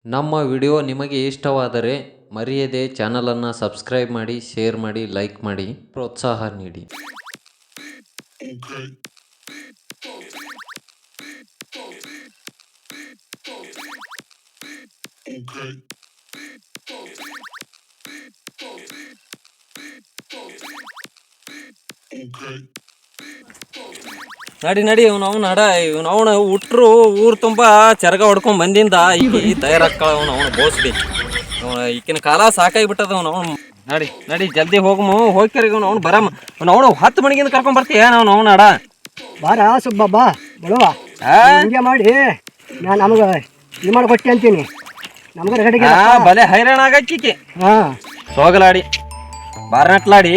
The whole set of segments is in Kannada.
ನಮ್ಮ ವಿಡಿಯೋ ನಿಮಗೆ ಇಷ್ಟವಾದರೆ ಮರೆಯದೆ ಚಾನಲನ್ನು ಸಬ್ಸ್ಕ್ರೈಬ್ ಮಾಡಿ, ಶೇರ್ ಮಾಡಿ, ಲೈಕ್ ಮಾಡಿ, ಪ್ರೋತ್ಸಾಹ ನೀಡಿ. ನಡಿ ನಡಿ ಅವ್ನು ನಡ ಅವನು ಉಟ್ರು ಊರು ತುಂಬ ಚರಗ ಹೊಡ್ಕೊಂಡ್ ಬಂದಿಂದ ಈಕಿ ತಯಾರಾಕ್ಕಳ ಅವನು ಬೋಸ್ಡಿ ಈಕಿನ ಕಾಲ ಸಾಕಾಗಿಬಿಟ್ಟದ ಅವ್ನು ನಡಿ ನಡಿ ಜಲ್ದಿ ಹೋಗ್ಕರಿ ಅವ್ನು ಬರಮ್ಮ ಅವನು 10 ಮಣಿಗಿಂದ ಕರ್ಕೊಂಡ್ ಬರ್ತೀಯ ನಾವು ನಡ ಬಾರ ಸುಬ್ಬ ಬಾ ಬಳುವ ಹಿಂಗೆ ಮಾಡಿ ನಾನು ನಮ್ಗೆ ಇದು ಮಾಡಿ ಕೊಟ್ಟೆ ಅಂತೀನಿ ನಮ್ಗೆ ರೆಡಿಗೆ ಬಲೆ ಹೈರಾಣ ಆಗಕ್ಕೀಕಿ ಸೋಗಲಾಡಿ ಬಾರ್ನಟ್ಲಾಡಿ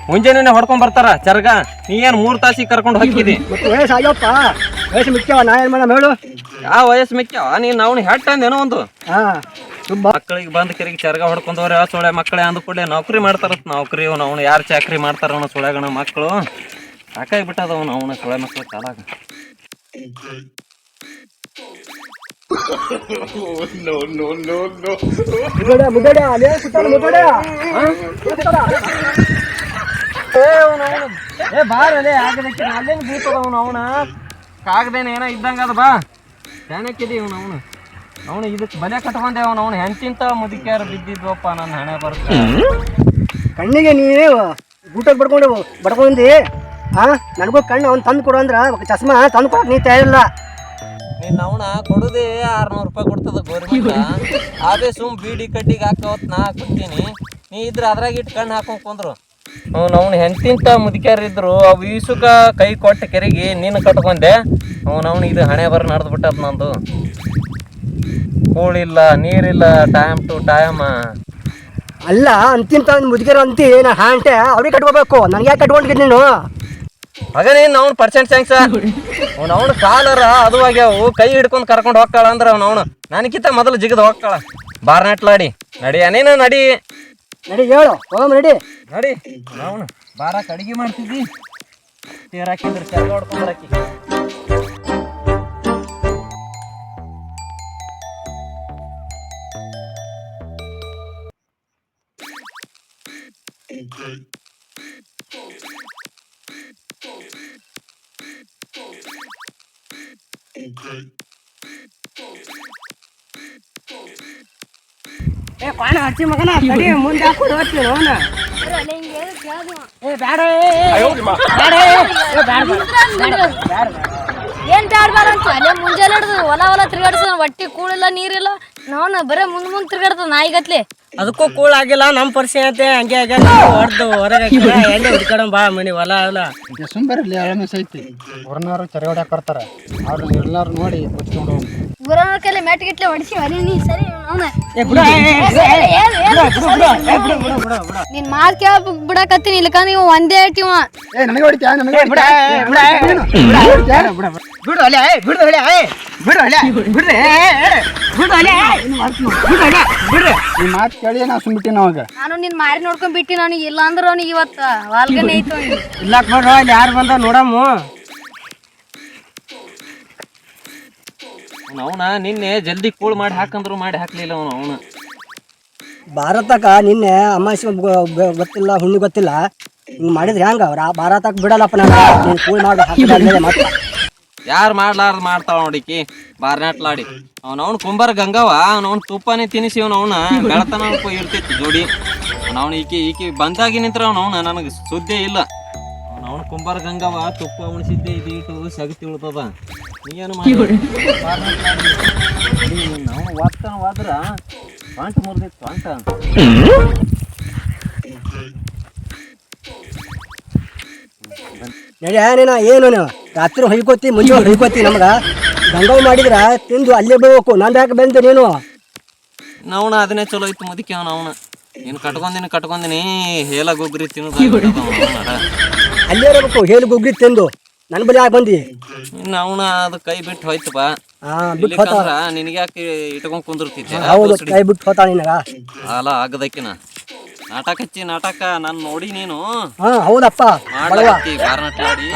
ಮುಂಜಾನೆ ಹೊಡ್ಕೊಂಡ್ ಬರ್ತಾರ ಚರ್ಗ ನೀ ಏನ್ 3 ತಾಸಿಗೆ ಕರ್ಕೊಂಡು ಹೋಗಿದಿ ಮತ್ತೆ ವಯಸ್ಸು ಆಗ್ಯಪ್ಪ ವಯಸ್ಸು ಮಿಕ್ಕವ ನಾ ಏನ್ ಮಾಡ ಹೇಳು ಯಾವ ವಯಸ್ಸು ಮಿಕ್ಕ್ಯಾವ ನೀನ್ ಅವ್ನು ಹೆಟ್ಟಂದೇನೋ ಒಂದು ಸುಬ್ಬ ಮಕ್ಕಳಿಗೆ ಬಂದ್ ಕೆರೆಗೆ ಚರ್ಗ ಹೊಡ್ಕೊಂಡವ್ರೆ ಸೊಳ್ಳೆ ಮಕ್ಕಳೇ ಅಂದ ಕೂಡಲೇ ನೌಕರಿ ಮಾಡ್ತಾರತ್ ನೌಕರಿ ಅವ್ನು ಯಾರು ಚಾಕ್ರಿ ಮಾಡ್ತಾರ ಅವನು ಸೊಳೆಗಣ ಮಕ್ಕಳು ಸಾಕಾಗಿಬಿಟ್ಟದ ಅವನು ಸೊಳೆ ಮಕ್ಕಳ ಕಾಲಾಗ ಬಾರಲೇ ಆಗದಕ್ಕೆ ಅಲ್ಲೇನು ಬೀಳ್ತದ ಅವನ ಕಾಗದೇನ ಏನೋ ಇದ್ದಂಗ ಅದ ಬಾ ಧ್ಯಾನಕ್ಕಿದಿ ಅವನು ಇದಕ್ಕೆ ಬಲೆ ಕಟ್ಕೊಂಡೆ ಅವನು ಹೆಂತಿಂತ ಮುದುಕ್ಯಾರ ಬಿದ್ದಿದ್ವಪ್ಪ ನನ್ನ ಹಣೆ ಬರುತ್ತೆ ಕಣ್ಣಿಗೆ ನೀನೇ ಊಟಕ್ಕೆ ಬಡ್ಕೊಂಡಿ ನನಗೂ ಕಣ್ಣು ಅವ್ನು ತಂದು ಕೊಡು ಅಂದ್ರ ಚಸ್ಮಾ ತಂದು ಕೊಡಕ್ ನೀ ತಯಾರಿಲ್ಲ ನೀನ್ ಅವನ ಕೊಡುದೇ 600 ರೂಪಾಯಿ ಕೊಡ್ತದ ಗೌರ್ಮೆಂಟ್ ಅದೇ ಸುಮ್ ಬೀಡಿ ಕಡ್ಡಿಗೆ ಹಾಕೋತ್ ನಾ ಕೊಡ್ತೀನಿ ನೀ ಇದ್ರ ಅದ್ರಾಗ ಇಟ್ಟು ಕಣ್ಣು ಹಾಕೊಂಡ್ ಕುಂದ್ರು ಅವ್ನು ಹೆಂತಿಂತ ಮುದುಕ್ಯಾರ ಇದ್ರು ಅವು ಈಸುಕ ಕೈ ಕೊಟ್ಟ ಕೆರೆಗೆ ನೀನು ಕಟ್ಕೊಂಡೆ ಅವನು ಇದು ಹಣೆ ಬರ ನಡೆದು ಬಿಟ್ಟದ ನಂದು ಕೂಳಿಲ್ಲ ನೀರಿಲ್ಲ ಟೈಮ್ ಟು ಟೈಮ್ ಅಲ್ಲ ಅಂತಿಂತ ಮುದುಕಿರ ಅಂತಿ ನಾ ಹಾಂಟೆ ಅವ್ರಿಗೆ ಕಟ್ಕೋಬೇಕು ನನಗೆ ಯಾಕೆ ಕಟ್ಕೊಂಡಿದ್ದೀನಿ ನೀನು ಆಗ ನೀನು ಅವ್ನು ಪರ್ಸೆಂಟ್ ಸ್ಯಾಂಕ್ಸ ಅವ್ನು ಕಾಲರ ಅದು ಆಗ್ಯಾವು ಕೈ ಹಿಡ್ಕೊಂಡು ಕರ್ಕೊಂಡು ಹೋಗ್ತಾಳ ಅಂದ್ರೆ ಅವನು ನನಗಿಂತ ಮೊದಲು ಜಿಗದ್ ಹೋಗ್ತಾಳ ಬಾರ್ನಾಟ್ಲಾಡಿ ನಡಿ ನೀನು ನಡಿ ನಡಿ ಹೇಳು ಹೋಗಮ್ಮ ನಡಿ ನಡಿ ಅವನು ಬಾರಕ್ಕೆ ಅಡಿಗೆ ಮಾಡ್ತಿದ್ದಿ ತೇರಾಕಿದ್ರೆ ಚರ್ಗ ಹೊಡ್ಕೊಂಡ್ಬರಕ್ಕಿ ಪಾನ ಹಚ್ಚಿ ಮಗನ ತಡಿ ಮುಂದೆ ಹಾಕೊಂಡು ಹೋಗ್ತೀನಿ ಅವನ ಏನ್ ಬ್ಯಾಡ ಅಂತ ಅಲ್ಲೇ ಮುಂಜಾನೆ ಹಿಡ್ದು ಹೊಲ ತಿರ್ಗಾಡ್ಸ ಒಟ್ಟಿ ಕೂಳಿಲ್ಲ ನೀರಿಲ್ಲ ನಾವು ಬರೇ ಮುಂದ್ ತಿರ್ಗಾಡ್ತದ ನಾಯಿಗತ್ಲಿ ಅದಕ್ಕೂ ಕೂಳ್ ಆಗಿಲ್ಲ ನಮ್ಮ ಪರಿಚಯ ಅಂತ ಹಂಗೆ ಆಗ್ಯಾದ ಹೊಡೆದು ಹೊರಗೆ ಎಣ್ಣೆ ಹುಡ್ಕಡ ಬಾ ಮನಿ ಹೊಲ ಅಲ್ಲ ಸುಂಬರ್ಲಿ ಅಳಮಿಸ್ ಐತಿ ಹೊರನಾರು ಚರಿ ಹೊಡ್ಯಾಕ ಬರ್ತಾರ ಅವ್ರನ್ನ ಎಲ್ಲಾರು ನೋಡಿ ಮುಚ್ಕೊಂಡು ಗುರನ ಕೈಲಿ ಮೆಟ್ಗಿಟ್ಲೆ ಹೊಡಿಸಿ ಅರಿ ನೀ ಸರಿ ನಿನ್ ಮಾತ್ ಕೇಳ ಬಿಡಕತ್ತೀನಿ ಇಲ್ಲಕ ನೀವು ಒಂದೇ ಹೇಳ್ತೀವ ನನಗೆ ಹೊಡಿತ್ಯಾ ನನಗೆ ಬಿಡು ಅಲ್ಲೇ ಬಿಡು ಅಲ್ಲೇ ಬಿಡು ಅಲ್ಲೇ ಬಿಡ್ರಿ ಬಿಡು ಅಲ್ಲೇ ಬಿಡ್ರಿ ಈ ಮಾತು ಕೇಳಿ ನಾ ಸುಮ್ಬಿಟ್ಟಿನ ಅವಾಗ ನಾನು ನಿನ್ ಮಾರಿ ನೋಡ್ಕೊಂಡ್ ಬಿಟ್ಟಿ ನನಗೆ ಇಲ್ಲ ಅಂದ್ರೆ ಅವ್ನಿಗೆ ಇವತ್ತ ವಾಲ್ಗನೆ ಐತು ಇಲ್ಲಾಕ್ ನೋಡ್ರ ಅಲ್ಲಿ ಯಾರು ಬಂದ ನೋಡಮ್ಮ ಅವನ ನಿನ್ನೆ ಜಲ್ದಿ ಕೂಳ್ ಮಾಡಿ ಹಾಕಂದ್ರು ಮಾಡಿ ಹಾಕ್ಲಿಲ್ಲ ಅವನು ಭಾರತಕ್ಕ ನಿನ್ನೆ ಅಮಾವಾಸ್ಯೆ ಗೊತ್ತಿಲ್ಲ ಹುಣ್ಣಿ ಗೊತ್ತಿಲ್ಲ ಹಿಂಗ್ ಮಾಡಿದ್ರೆ ಹೆಂಗ ಅವ್ರ ಭಾರತಕ್ಕೆ ಬಿಡಲ್ಲಪ್ಪ ನಾನು ಕೂಳ್ ಮಾಡಿ ಹಾಕಿದ ಮತ್ತೆ ಯಾರು ಮಾಡ್ಲಾರ್ದು ಮಾಡ್ತಾಳ ನೋಡಿಕಿ ಬಾರ್ನಾಟ್ಲಾಡಿ ಅವ್ನು ಕುಂಬಾರ ಗಂಗವ ಅವ್ನು ತುಪ್ಪನೇ ತಿನ್ನಿಸಿ ಅವನ ಬೆಳತನ ಇರ್ತಿತ್ತು ಜೋಡಿ ಅವ್ನು ಈಕಿ ಬಂದಾಗಿ ನಿಂತ್ರ ಅವನು ನನಗೆ ಸುದ್ದಿ ಇಲ್ಲ ಅವನು ಕುಂಬಾರ ಗಂಗವ ತುಪ್ಪ ಉಣಿಸಿದ್ದೆ ಇದಿಟ್ಟು ಸಗತಿ ಉಳ್ತದ ನೀನು ಮಾಡಿ ನಾವು ವಾಗ್ತಾನ ಹೋದ್ರ ಪಾಂಟ ಮುರಿದಿತ್ತು ಪಾಂಟ ನೀನ ಏನು ನೀವು ರಾತ್ರಿ ಹೊಯ್ಕೋತಿ ಮುಂಜಾನೆ ಹೊಯ್ಕೋತಿ ನಮ್ಗ ಗಂಗವ್ ಮಾಡಿದ್ರ ತಿಂದು ಅಲ್ಲೇ ಬೀಳ್ಬೇಕು ನಂದು ಯಾಕೆ ಬಂದು ನೀನು ಅವನ ಅದನ್ನೇ ಚಲೋ ಇತ್ತು ಮುದಿಕೆ ಅವನ ನೀನು ಕಟ್ಕೊಂದಿನಿ ಹೇಲ ಗೊಗ್ರಿ ತಿನ್ನೋದ ಅಲ್ಲೇ ಇರಬೇಕು ಹೇಳಿ ಗುಗ್ರಿ ತಿಂದು ನನ್ನ ಬಳಿ ಯಾಕೆ ಬಂದಿ ಇನ್ನು ಅವನ ಅದು ಕೈ ಬಿಟ್ಟು ಹೋಯ್ತಪ್ಪ ನಿನಗೆ ಯಾಕೆ ಇಟ್ಕೊಂಡ್ ಕುಂದಿರ್ತಿದ್ದೆ ಹೌದು ಕೈ ಬಿಟ್ಟು ಹೋತಾ ನಿನಗ ಅಲ್ಲ ಆಗದಕ್ಕಿನ ನಾಟಕ ಹಚ್ಚಿ ನಾಟಕ ನಾನು ನೋಡಿ ನೀನು ಹೌದಪ್ಪ ಮಾಡ್ಲಾಕತ್ತಿ ಬಾರ್ನಾಟ್ಲಾಡಿ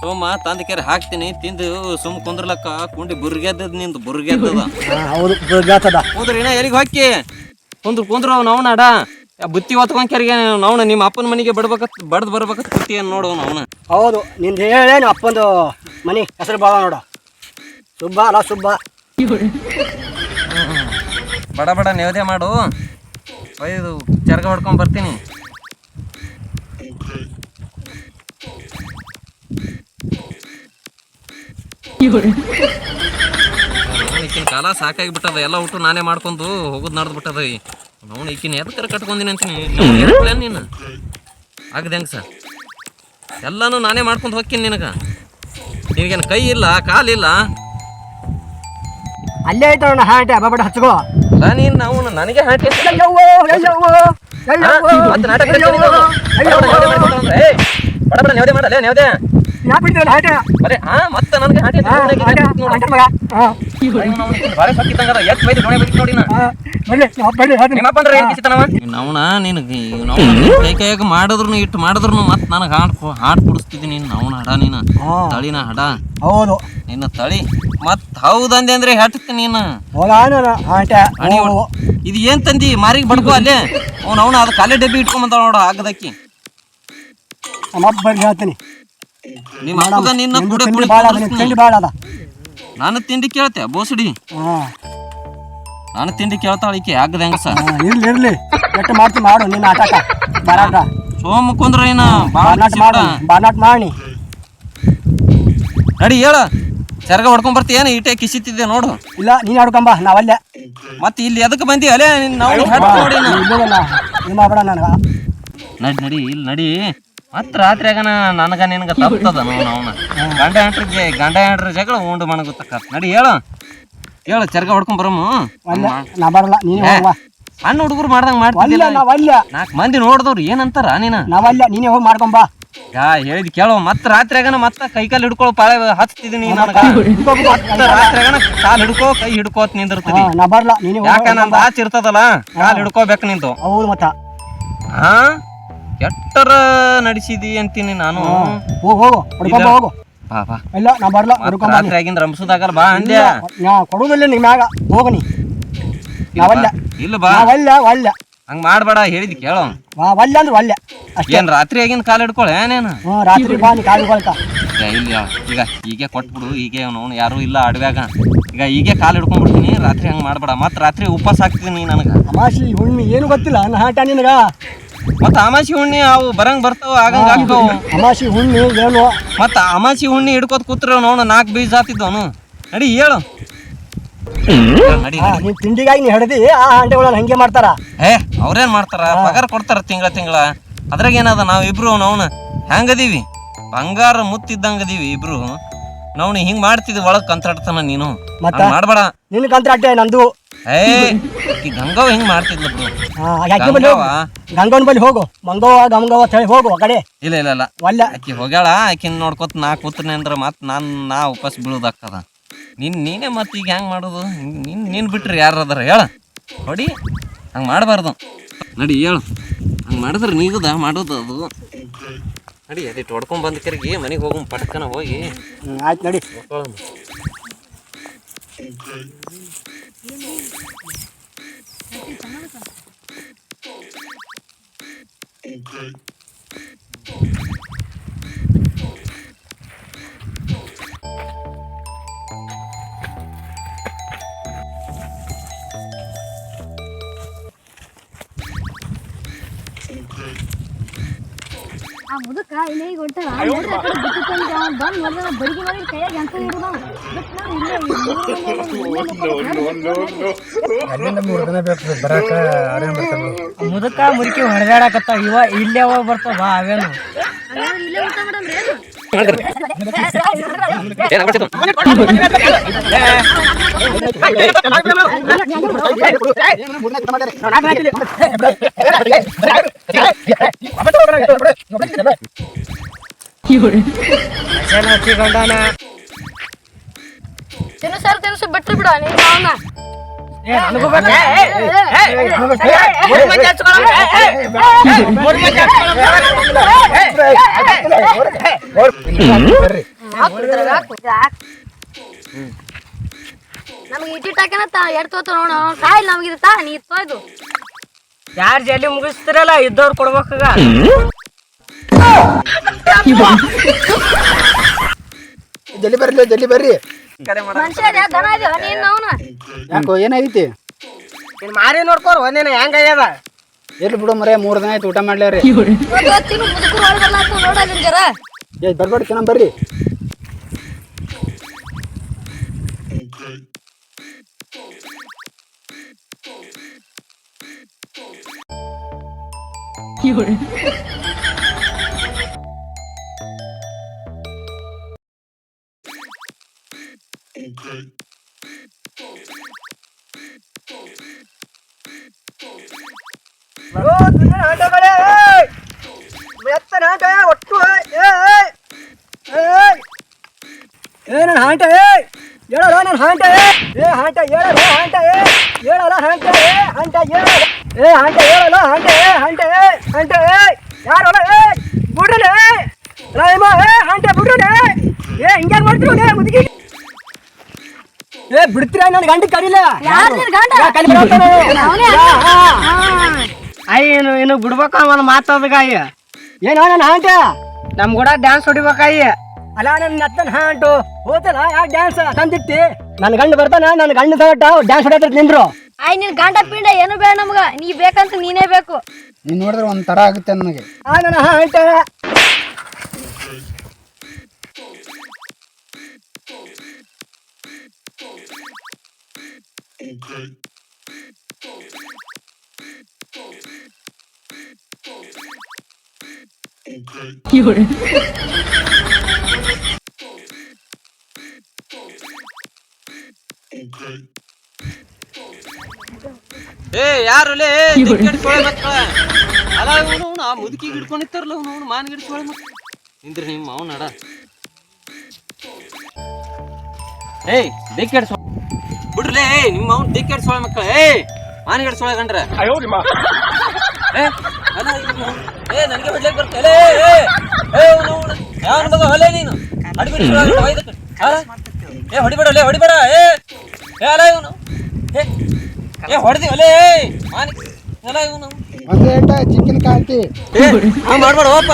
ಸೋಮ ತಂದ ಕೆರೆ ಹಾಕ್ತೀನಿ ತಿಂದು ಸುಮ್ ಕುಂದ್ರಲಕ್ಕ ಕುಂಡಿ ಬುರ್ಗೆದ್ದದ ನಿಂದು ಬುರ್ಗೆದ್ದದ ಹೌದು ಗಾತದ ಕುಂದ್ರ ಇನ್ನ ಎಲ್ಲಿಗೆ ಹಾಕಿ ಕುಂದ್ರು ಅವ್ನು ಅವನ ಅಡ ಬುತ್ತಿ ಹೊತ್ಕೊಂಡ್ ಕೆರೆಗೆ ಅವನ ನಿಮ್ಮ ಅಪ್ಪನ ಮನೆಗೆ ಬಡ್ದು ಬರ್ಬೇಕಂತ ಬುತ್ತಿ ಏನು ನೋಡು ಅವನ. ಹೌದು ನಿಂದು ಹೇಳೇ ನಿಮ್ಮ ಅಪ್ಪಂದು ಮನೆ ಹೆಸರು ಬಾಳ ನೋಡು ಸುಬ್ಬ ಅಲ್ಲ ಸುಬ್ಬ. ಬಡ ಬಡ ನೇವದೆ ಮಾಡು ಒಯ್ದು ಚರ್ಗ ಹೊಡ್ಕೊಂಡ್ ಬರ್ತೀನಿ. ಈಕಿನ ಕಾಲ ಸಾಕಾಗಿಬಿಟ್ಟದ ಎಲ್ಲ ಊಟ ನಾನೇ ಮಾಡ್ಕೊಂಡು ಹೋಗೋದು ನಡ್ದು ಬಿಟ್ಟದ. ನಾವು ಈಕಿನ ಎದಕ್ಕರ ಕಟ್ಕೊಂದಿನಿ ಅಂತೀನಿ ನೀನು ಆಗದೆ ಹೆಂಗ ಸರ್ ಎಲ್ಲಾನು ನಾನೇ ಮಾಡ್ಕೊಂಡು ಹೋಗ್ತೀನಿ. ನಿನಗೇನು ಕೈ ಇಲ್ಲ ಕಾಲಿಲ್ಲ ಅಲ್ಲೇ ಐತಣ್ಣ ಹಾಟೆ ಬಾಬಡ ಹಚ್ಕೋ ಅಲ್ಲ ನೀನು ನಾವು ನನಗೆ ಹಾಕಿ ಬಡ ಬಡ ನೇವದೆ ಮಾಡಲ್ಲ ನೇವದೆ ಬರೀ ಮತ್ತೆ ನನಗೆ ಹಾಕಿ ಕೈ ಕೈಯಾಗ ಮಾಡಿದ್ರು ಇಟ್ಟು ಮಾಡಿದ್ರು ಮತ್ತೆ ನನಗೆ ಹಾಡು ಕುಡಿಸ್ತಿದ್ದೀನಿ ಅವನ ಹಡ ನೀನು ತಳಿನ ಹಡ ಹೌದು ನಿನ್ನ ತಳಿ ಮತ್ ಹೌದಂದೆ ಅಂದ್ರೆ ಹೇಳ್ತೀನಿ ನೀನು ಇದು ಏನ್ ತಂದಿ ಮಾರಿಗೆ ಬಡ್ಕೋ ಅಲ್ಲೇ ಅವನ ಅದು ಕಾಲೇ ಡಬ್ಬಿ ಇಟ್ಕೊಂಬಂದ ನೋಡ ಆಗದಕ್ಕಿ ಹೇಳ್ತೀನಿ ನಿಮ್ಮ ಅಪ್ಪಗ ನಿನ್ನ ನಾನು ತಿಂಡಿ ಕೇಳ್ತೆ ಬೋಸಡಿ ನಾನು ತಿಂಡಿ ಕೇಳ್ತಾಳ ಈಕೆ ಆಗದ ಹೆಂಗ ಸರ್ ಇರ್ಲಿ ಇರ್ಲಿ ಎಷ್ಟು ಮಾಡ್ತೀನಿ ಮಾಡು ನಿನ್ನ ಆಟಕ ಬರಾಟ ಸೋಮ ಕುಂದ್ರ ಏನ ಬಾನಾಟ್ ಮಾಡಿ ನಡಿ ಹೇಳ ಚರ್ಗ ಹೊಡ್ಕೊಂಡ್ ಬರ್ತೀಯೇನು ಈಟೆ ಕಿಸಿತಿದ್ದೆ ನೋಡು. ಇಲ್ಲ ನೀನ್ ಆಡ್ಕೊಂಬ ನಾವಲ್ಲೇ ಮತ್ತೆ ಇಲ್ಲಿ ಎದಕ್ಕೆ ಬಂದಿ ಅಲ್ಲೇ ನಾವು ನಡಿ ನಡಿ ಇಲ್ಲಿ ನಡಿ ಮತ್ ರಾತ್ರಿ ಆಗನ ನನಗ ನಿನಗ ತಪ್ಪದ ಅವನ ಗಂಡ ಹೆಂಡ್ರ ಜಗಳ ಉಂಡು ಮಣಗುತ್ತಕ್ಕ. ನಡಿ ಹೇಳು ಚರ್ಗ ಹೊಡ್ಕೊಂಡ್ ಬರಮ್ಮ. ನಾ ಬರಲ್ಲ ನೀನು ಸಣ್ಣ ಹುಡುಗರು ಮಾಡ್ದಂಗ ಮಾಡ್ತಿಲ್ಲ. 4 ಮಂದಿ ನೋಡಿದವ್ರು ಏನಂತಾರ ನೀನ ನಾವಲ್ಲ ನೀನೇ ಹೋಗಿ ಮಾಡ್ಕೊಂಬ. ಹೇಳಿದ್ ಕೇಳೋ ಮತ್ ರಾತ್ರಿ ಆಗನ ಮತ್ತ ಕೈ ಕಾಲು ಹಿಡ್ಕೊಳ್ಳೋ ಪಾಳೆ ಹಚ್ತಿದೀನಿ ರಾತ್ರಿ ಆಗನ ಕಾಲ್ ಹಿಡ್ಕೋ ಕೈ ಹಿಡ್ಕೋತ್ ನಿಂದಿರ್ತೀನಿ. ನಾ ಬರಲ್ಲ ನೀನು ಯಾಕ ನಂದು ಆಚೆ ಇರ್ತದಲ್ಲ ಕಾಲ್ ಹಿಡ್ಕೋಬೇಕು ನಿಂತು. ಹೌದು ಮತ್ತ ಕೆಟ್ಟರ ನಡೆಸಿದಿ ಅಂತೀನಿ ನಾನು. ಹೋಗು ಹೋಗು ಬಾ ಬಾ ಇಲ್ಲ ನಾ ಬರಲ್ಲ ರಾತ್ರಿ ಆಗಿಂದ ರಂಸದಾಗಲ್ಲ ಬಾ ಅಂದ್ಯ ನಾ ಕೊಡುದಿಲ್ಲ ನಿಮ್ ಮ್ಯಾಗ ಹೋಗನಿ ನಾವಲ್ಲ ಇಲ್ಲ ಬಾ ಒಲ್ಲ ಹಂಗ ಮಾಡ್ಬೇಡ ಹೇಳಿದ್ ಕೇಳೋ ಒಲ್ಲ ಅಂದ್ರೆ ಒಲ್ಲೆ ಏನ್ ರಾತ್ರಿ ಆಗಿನ ಕಾಲ್ ಹಿಡ್ಕೊಳೆ ಏನೇನು ರಾತ್ರಿ ಬಾ ನೀ ಕಾಲ್ ಹಿಡ್ಕೊಳ್ಕ ಇಲ್ಲ ಈಗ ಕೊಟ್ಬಿಡು ಈಗ ಅವ್ನು ಯಾರು ಇಲ್ಲ ಅಡವ್ಯಾಗ ಈಗ ಕಾಲ್ ಹಿಡ್ಕೊಂಡ್ಬಿಡ್ತೀನಿ. ರಾತ್ರಿ ಹಂಗ ಮಾಡ್ಬೇಡ ಮತ್ ರಾತ್ರಿ ಉಪವಾಸ ಹಾಕ್ತೀನಿ ನನಗ. ಅಮಾಸಿ ಹುಣ್ಣಿ ಏನು ಗೊತ್ತಿಲ್ಲ ಹಾಟ ನಿನಗ ಮತ್ತ ಅಮಾಸಿ ಹುಣ್ಣಿ ಅವು ಬರಂಗ್ ಬರ್ತಾವ ಆಗಂಗ ಆಗ್ತಾವ. ಅಮಾಸಿ ಹುಣ್ಣಿ ಏನು ಮತ್ತ ಅಮಾಸಿ ಹುಣ್ಣಿ ಹಿಡ್ಕೋತ ಕೂತ್ರ ನೋಡು 4 ಬೀಜ ಆತಿದ್ದವನು. ನಡಿ ಹೇಳು ನೀನ್ ತಿಂಡಿಗಾಗಿ ನೀ ಹಿಡ್ದಿ ಆ ಹಂಡೆಗಳನ್ನ ಹಂಗೆ ಮಾಡ್ತಾರ. ಅವ್ರೇನ್ ಮಾಡ್ತಾರ ಪಗಾರ ಕೊಡ್ತಾರ ತಿಂಗಳ ಅದ್ರಾಗ ಏನದ ನಾವ್ ಇಬ್ರು ನಾವ್ನ ಹೆಂಗದೀವಿ ಬಂಗಾರ ಮುತ್ತಿದ್ದಂಗದೀವಿ ಇಬ್ರು. ನಾವು ಹಿಂಗ್ ಮಾಡ್ತಿದ್ವಿ ಒಳಗ್ ಕಂತ್ರಾಡ್ತಾನ ನೀನು ಮಾಡ್ಬೇಡ. ನಿನ್ ಕಂತ್ರಾಟ ನಂದು ಗಂಗವ್ವ ಹಿಂಗ್ ಮಾಡ್ತಿದ್ಲ ಬಿಡು. ಗಂಗವನ್ ಬಳಿ ಹೋಗು ಮಂಗವ್ವ ಗಂಗವ್ವ ಹೇಳಿ ಹೋಗು ಆ ಕಡೆ. ಇಲ್ಲ ಒಲ್ಲ ಆಕಿ ಹೋಗ್ಯಾಳ ಆಕಿನ್ ನೋಡ್ಕೊತ ನಾ ಕೂತ್ನೆ ಅಂದ್ರ ಮತ್ ನಾ ಉಪವಾಸ ಬೀಳೋದಾಗ್ತದ. ನೀನೇ ಮತ್ತೆ ಈಗ ಹೆಂಗ್ ಮಾಡೋದು? ನೀನ್ ಬಿಟ್ರಿ ಯಾರದಾರ ಹೇಳ ಹೊಡಿ ಹಂಗ ಮಾಡಬಾರ್ದು. ನಡಿ ಹೇಳು ಹಂಗ ಮಾಡಿದ್ರೆ ನೀಗದ ಮಾಡೋದು ಅದು. ನಡಿ ಅದಿಟ್ಟು ಹೊಡ್ಕೊಂಡ್ ಬಂದ ಕರಿಗೆ ಮನೆಗೆ ಹೋಗು ಪಟಕನ ಹೋಗಿ. ಆಯ್ತು ನಡಿ. ಆ ಮುದುಕ ಇಲ್ಲ ಈಗ ಹೊಂಟಾನ ಬಂದು ನೋಡಿದ ಬಡಿಗೆ ಮಾಡಿ ಕೈಯಾಗ ಎಂತ ಇರೋದು ಮುದುಕ ಮುದುಕಿ ಹೊಡೆದಾಡಕತ್ತ ಇವ ಇಲ್ಲೇ ಹೋಗಿ ಬರ್ತಾವ ಬಾ ಅವೇನು ಇಲ್ಲೇ ಊಟ ಮಾಡಮ್ರಿ ತಿನ್ಸು ಬಿಟ್ರಿ ಬಿಡ ನೀನು ಅವನ ನನಗೂ ಬೇಕು. ನನಗೂ ಬೇಕು. ಮೂರ್ ಮಂದಿ ಹಚ್ಕೊಳ್ಳೋಣ. ಮೂರ್ ಮಂದಿ ಹಚ್ಕೊಳ್ಳೋಣ. ನಮ್ಗೆ ಇಟ್ಟಿಟ್ ಹಾಕ್ಯಾನ ಎಡ್ತೋತ ನೋಡ ಕಾಯಿಲ್ ನಮ್ಗಿದ ತಾ ನೀ ಇತ್ತು ಯಾರು ಜಲ್ದಿ ಮುಗಿಸ್ತಿರಲ್ಲ ಇದ್ದವ್ರು ಕೊಡ್ಬೇಕಾಗ. ಜಲ್ದಿ ಬರ್ಲಿ ಜಲ್ದಿ ಬರ್ರಿ. ಮನುಷ್ಯ ದನ ಇದೀವ ನೀನ್ ಅವನ ಯಾಕೋ ಏನಾಗೈತಿ? ನೀನ್ ಮಾರಿ ನೋಡ್ಕೋರ್ ಒಂದಿನ ಹೆಂಗ ಆಗ್ಯದ. ಎಲ್ಲಿ ಬಿಡು ಮರೆ 3 ದಿನ ಆಯ್ತು ಊಟ ಮಾಡ್ಲಾರಿ. ತಿನ್ನು ಮುದುಕರು ಹೊಳ್ಬರ್ಲ ನೋಡೋದಿನ್ ಜರ ಬರ್ಬೇಡಿ ತಿನ್ನ ಬರ್ರಿ. ಒಟ್ಟು ನನ್ನ ಹಾಂಟ ಹೇಳಲ್ಲ ನನ್ನ ಹಾಂಟ ಹಾಂಟ ಹೇಳಲ್ಲ ಹಾಂಟ ಹೇಳಲ್ಲ ಹಾಂಟ ಹಾಂಟ ಹೇಳಲ್ಲ ಹಾಂಟ ಹೇಳಲ್ಲ ಹಾಂಟ ಹಾಂಟ ಹಾಂಟ ಯಾರಲ್ಲ ಬಿಡ್ರಲ್ಲ ರಾಯಮ್ಮ ಹಾಂಟ ಬಿಡ್ರಲ್ಲ ಹಿಂಗೆ ಮಾಡ್ತೀವಿ ಮುದುಕಿ ಬಿಡ್ತೀರ ನನ್ನ ಗಂಡ ಕಡಿಲ್ಲ ಯಾರ್ ನಿನ್ ಗಂಡ? ಅವ್ನೇ ಅಯ್ಯ ಇನ್ನು ಬಿಡ್ಬೇಕ ಅವನು ಮಾತಾಡ್ದಾಗ ಅಯ್ಯ ಏನೋ ನನ್ನ ಹಾಂಟ ನಮ್ ಕೂಡ ಡ್ಯಾನ್ಸ್ ಹೊಡಿಬೇಕಾಯ್ಯ. ಅಲ್ಲ ನನ್ನ ನತ್ತನ ಹಾಂಟು ಹೋತಲ್ಲ ಯಾಕೆ ಡ್ಯಾನ್ಸ್ ತಂದಿಟ್ಟಿ ನನ್ನ ಗಂಡ ಬರ್ತಾನ ನನ್ನ ಗಂಡ ಸಗಟ ಡ್ಯಾನ್ಸ್ ಹೊಡ್ಯತ್ರ ನಿಂದ್ರು. ಆಯ್ ನಿನ್ ಗಂಡ ಪಿಂಡ ಏನು ಬೇಡ ನಮ್ಗ ನೀ ಬೇಕಂತ ನೀನೇ ಬೇಕು. ನೀನ್ ನೋಡಿದ್ರೆ ಒಂದ್ ತರ ಆಗುತ್ತೆ ನನಗೆ. ನನ್ನ ಹಾಂಟ ಯಾರುಲೇ ಮಕ್ಕಳ ಅಲ್ಲ ಇವನು ಆ ಮುದುಕಿಗೆ ಹಿಡ್ಕೊಂಡಿರ್ತಾರಲ್ಲ ಅವನು ಮಾನ್ ಗಿಡ್ಸೋಳೆ ಮಕ್ಕಳು ನಿಂದ್ರಿ ನಿಮ್ಮ ಅವನ ನಡ ದಿಕ್ಕೆಡ್ಸೋ ಬಿಡ್ರಲೇ ನಿಮ್ಮ ಅವ್ನು ದಿಕ್ಕೆಡ್ಸೋಳೆ ಮಕ್ಕಳ ಮಾನ್ ಗಿಡ್ಸೋಳೆ ಗಂಡ್ರ ನನಗೆ ಬಿಡ್ಲಿಕ್ಕೆ ಬರ್ತೇಲೆ ಯಾವ ಮಗ ಹೊಲೆ ನೀನು ಹೊಡಿಬೇಡಲೇ ಹೊಡಿಬೇಡ ಅಲ್ಲ ಇವನು ಹೊಡೆದಿ ಹೊಲೆ ಮಾನ್ ಅಲ್ಲ ಇವನು ಒಂದೇ ಚಿಕ್ಕನ್ ಕಾಂತಿ ಮಾಡ್ಬೇಡ ಹೋಪ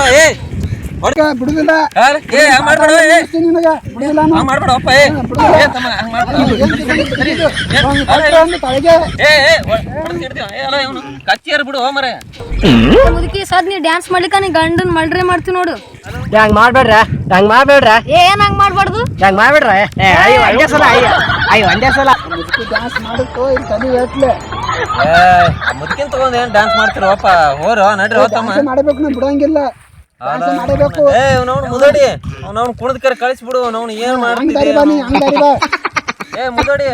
ಬಿಡುದಿಲ್ಲ ಮಾಡ್ಬೇಡ ನಿನಗ ಬಿಡುದಿಲ್ಲ ಮಾಡ್ಬೇಡಪ್ಪ ಕಚ್ಚಿಯಾರ ಬಿಡು ಮರೆ ಮುದುಕಿ ಸದ್ ನೀ ಡ್ಯಾನ್ಸ್ ಮಾಡ್ಲಿಕ್ಕ ನೀ ಗಂಡನ್ ಮಲ್ಡ್ರೆ ಮಾಡ್ತೀವಿ ನೋಡು. ಹಂಗ್ ಮಾಡ್ಬೇಡ್ರ ಹಂಗ್ ಮಾಡ್ಬೇಡ್ರ ಏನ್ ಹಂಗ್ ಮಾಡ್ಬಾರ್ದು ಹಂಗ್ ಮಾಡ್ಬೇಡ್ರ ಅಯ್ಯೋ ಒಂದೇ ಸಲ ಅಯ್ಯೋ ಒಂದೇ ಸಲ ಡ್ಯಾನ್ಸ್ ಮಾಡುತ್ತೋ ಇಲ್ಲಿ ತಲೆ ಹೇಳ್ತಲೆ ಮುದ್ಕಿನ್ ತಗೊಂಡ್ ಏನ್ ಡ್ಯಾನ್ಸ್ ಮಾಡ್ತಿರಪ್ಪ ಹೋರು ನಡ್ರಿ ಹೋತಮ್ಮ ಮಾಡಬೇಕು ನಾವು ಬಿಡಂಗಿಲ್ಲ ಮಾಡಬೇಕು. ಅವ್ನವ್ನು ಮುದಡಿ ಅವ್ನವ್ನು ಕುಣದ್ ಕರೆ ಕಳಿಸ್ಬಿಡು ಅವ್ನವ್ನು ಏನ್ ಮಾಡ್ತಿದ್ದಿ ಮುದಡಿ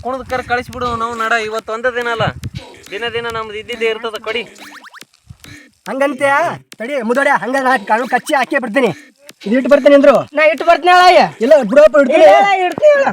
ಕುಣದ್ ಕರೆ ಕಳಿಸ್ಬಿಡು ನಾವು ನಡ ಇವತ್ತು ಒಂದ ದಿನ ಅಲ್ಲ ದಿನ ನಮ್ದು ಇದ್ದಿದ್ದೇ ಇರ್ತದ ಕಡಿ ಹಂಗಂತೆ ತಡಿ ಮುದೋಡ್ಯ ಹಂಗ ಕಣ್ಣು ಕಚ್ಚಿ ಹಾಕಿ ಬಿಡ್ತೀನಿ ಇದು ಇಟ್ಟು ಬರ್ತೀನಿ ಅಂದ್ರು ನಾ ಇಟ್ಟು ಬರ್ತೀನಿ ಇಲ್ಲ ಬಿಡಪ್ಪ ಇಡ್ತೀನಿ ಇಡ್ತೀನಿ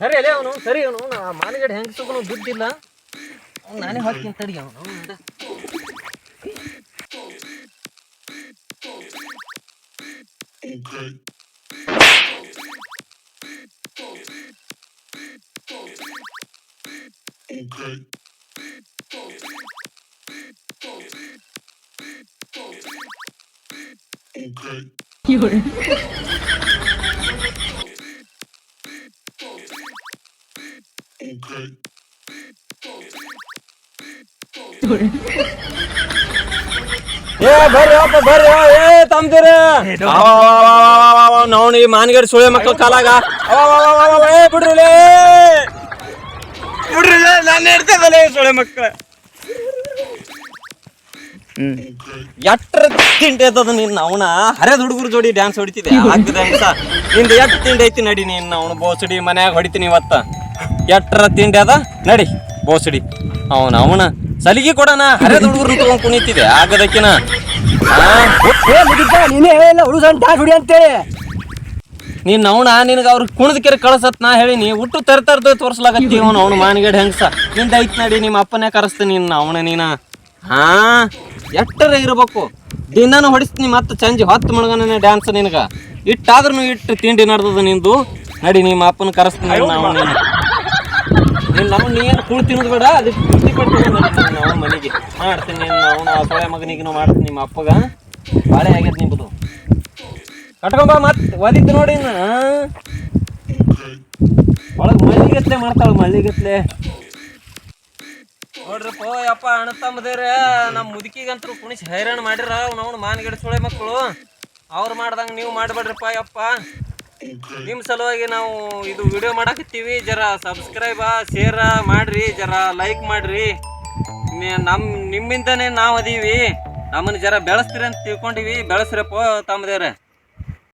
ಸರಿ ಅಲ್ಲೇ ಅವನು ಸರಿ ಅವನು ಮಾನಗಡೆ ಹೆಂಗ್ ತಗೊಂಡು ದುಡ್ಡಿಲ್ಲ ಅವ್ನು ನಾನೇ ಹಾಕ್ತೀನಿ ತಡಿ ಅವನು ಏ ಬರ್ರಿ ಅಪ್ಪ ಬರ್ರಿ ಏ ತಮ್ದಿರ ನಾವು ಈ ಮಾನಗೇಡಿ ಸುಳೆ ಮಕ್ಕಳ ಕಾಲಾಗ ಏ ಬಿಡ್ರಿ ನಾನು ಹೇಳ್ತೇವಲ್ಲ ಸುಳೆ ಮಕ್ಕಳ ಎಟ್ರ ತಿಂಡಿ ಐತದ ನಿನ್ನ ಅವನ ಹರಿದ ಹುಡುಗರು ಜೋಡಿ ಡ್ಯಾನ್ಸ್ ಹೊಡಿತಿದೆ ಆಗ್ತದೆ ಅಂತ ನಿಂದ ಎಟ್ಟು ತಿಂಡಿ ಐತಿ ನಡಿ ನಿನ್ನ ಅವನು ಬೋಸಡಿ ಮನ್ಯಾಗ ಹೊಡಿತೀನಿ ಇವತ್ತ ಎಟ್ರ ತಿಂಡಿ ಅದ ನಡಿ ಬೋಸಡಿ ಅವನ ಸಲಿಗೆ ಕೊಡಣ ಹರಿದ ಹುಡುಗರು ತಗೊಂಡ್ ಕುಣಿತಿದೆ ಆಗದಕ್ಕಿನ ನೀನೇ ಹೇಳಿಲ್ಲ ಹುಡುಗ ಡ್ಯಾನ್ಸ್ ಹೊಡಿ ಅಂತೇಳಿ ನೀನ್ ಅವನ ನಿನಗೆ ಅವ್ರಿಗೆ ಕುಣದ ಕೆರೆ ಕಳ್ಸತ್ ನಾ ಹೇಳಿನಿ ಹುಟ್ಟು ತರ್ದ ತೋರ್ಸ್ಲಾಗತ್ತಿ ಅವನು ಮಾನಗೇಡಿ ಹೆಂಗಸ ನಿಂದ ಐತ್ ನಡಿ ನಿಮ್ಮ ಅಪ್ಪನೇ ಕರೆಸ್ತೀನಿ ಅವನ ನೀನ ಹಾ ಎಟ್ಟರ ಇರ್ಬೇಕು ದಿನಾನು ಹೊಡಿಸ್ತೀನಿ ಮತ್ತೆ ಸಂಜೆ 10 ಮಣಗನೇ ಡ್ಯಾನ್ಸ್ ನಿನಗ ಇಟ್ಟಾದ್ರೂ ಇಟ್ಟು ತಿಂಡಿ ನಡ್ದದ ನಿಂದು ನಡಿ ನಿಮ್ಮ ಅಪ್ಪನ ಕರೆಸ್ತೀನಿ ನಾವು ನೀನು ಕೂಳ್ ತಿನ್ನೋದು ಬೇಡ ಅದಕ್ಕೆ ಬುದ್ಧಿ ಕೊಡ್ತೀನಿ ನಾವು ಮನೆಗೆ ಮಾಡ್ತೀನಿ ಅವನ ಸೊಳೆ ಮಗನಿಗೂ ಮಾಡ್ತೀನಿ ನಿಮ್ಮ ಅಪ್ಪಗ ಬಾಳೆ ಆಗ್ಯದ ನಿಂಬುದು ಕಟ್ಕೊಂಬ ಮತ್ತೆ ಒದಿದ್ದು ನೋಡಿ ಒಳಗೆ ಮಳ್ಳಿಗತ್ಲೆ ಮಾಡ್ತಾಳ ಮಳ್ಳಿಗತ್ಲೆ ನೋಡ್ರಿಪ್ಪ ಯಪ್ಪ ಅಣ್ಣ ತಮ್ಮದೇರೆ ನಮ್ಮ ಮುದುಕಿಗಂತರೂ ಕುಣಿಸಿ ಹೈರಾಣ ಮಾಡಿರ ಅವ್ನು ಮಾನಗೇಡಿ ಸುಳೆ ಮಕ್ಕಳು ಅವ್ರು ಮಾಡ್ದಂಗೆ ನೀವು ಮಾಡಬೇಡ್ರಿಪ್ಪ ಯಪ್ಪ ನಿಮ್ಮ ಸಲುವಾಗಿ ನಾವು ಇದು ವಿಡಿಯೋ ಮಾಡಾಕತ್ತೀವಿ ಜರ ಸಬ್ಸ್ಕ್ರೈಬ ಶೇರ್ ಮಾಡ್ರಿ ಜರ ಲೈಕ್ ಮಾಡ್ರಿ ನಿಮ್ಮಿಂದನೇ ನಾವು ಅದೀವಿ ನಮ್ಮನ್ನು ಜರ ಬೆಳೆಸ್ತೀರಿ ಅಂತ ತಿಳ್ಕೊಂಡಿವಿ ಬೆಳೆಸ್ರಪ್ಪ ತಮ್ಮದೇವ್ರೆ